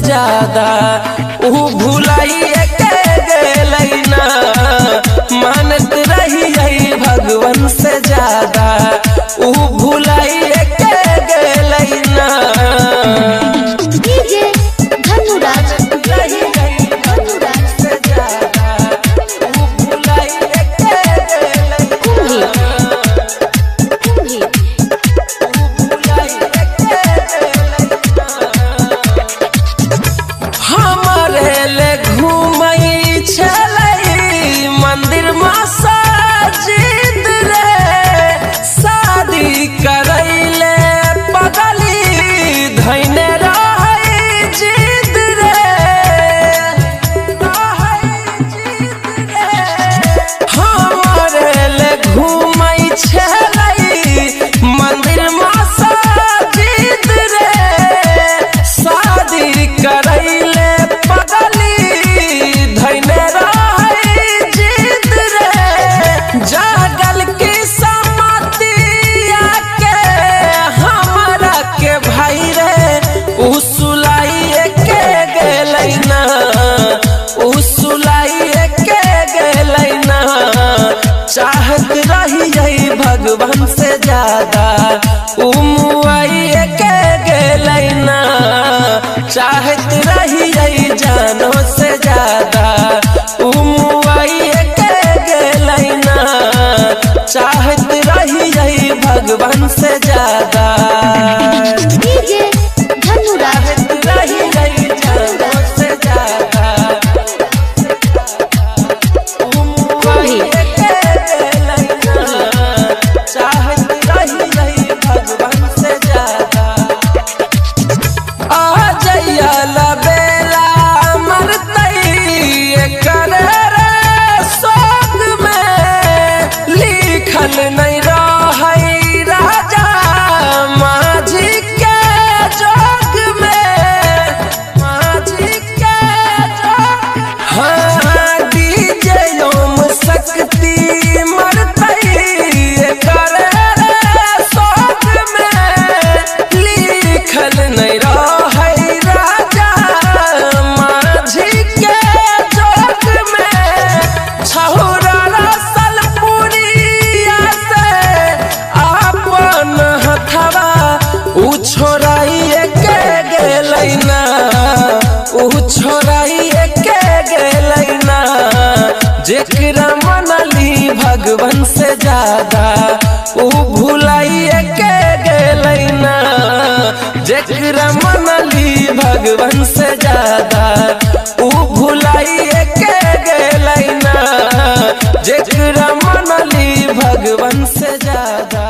ज्यादा ऊ भुलाई के गेलै ना, मानत रही भगवान से ज्यादा ऊ भुलाई के गेलै ना। डीजे धनुराज मंदिर मस्जिद रे शादी करैले पगली धैने रहै जिद रे, हमरे ले घूमै छलै मंदिर मस्जिद रे शादी करैले पगली धैने जागल की समतिया के हमरा के भाई रे उ सुलाई के गेलै ना, उ सुलाई के गेलै ना। चाहत रही भगवान से ज्यादा उ मुआई के गेलै ना, चाहत रही जानो से ज्यादा उ मुआई के गेलै ना, चाहत रही भगवान से ज्यादा। डीजे धनुराज रही जानो से ज्यादा उ मुआई के गेलै ना, चाहत रही भगवान से ज्यादा। आ जइया लबेला मरतै करे सोग में लिखल नहीं रहै राजा माझी के जोग में, माझी के जोग। हाँ डीजे ओम शक्ति मरतै करे सोग में लिखल नहीं रहै राजा माझी के जोग में। छहुरा रसल पुरिया से अपन हथवा उ छोड़ाई के गेलै ना, उ छोड़ाई के गेलै ना। जेकरा मनली भगवान से ज्यादा उ भुलाई के गेलै ना, जेकरा मनली भगवान से ज्यादा उ भुलाई के गेलै ना, जेकरा मनली भगवान से ज्यादा।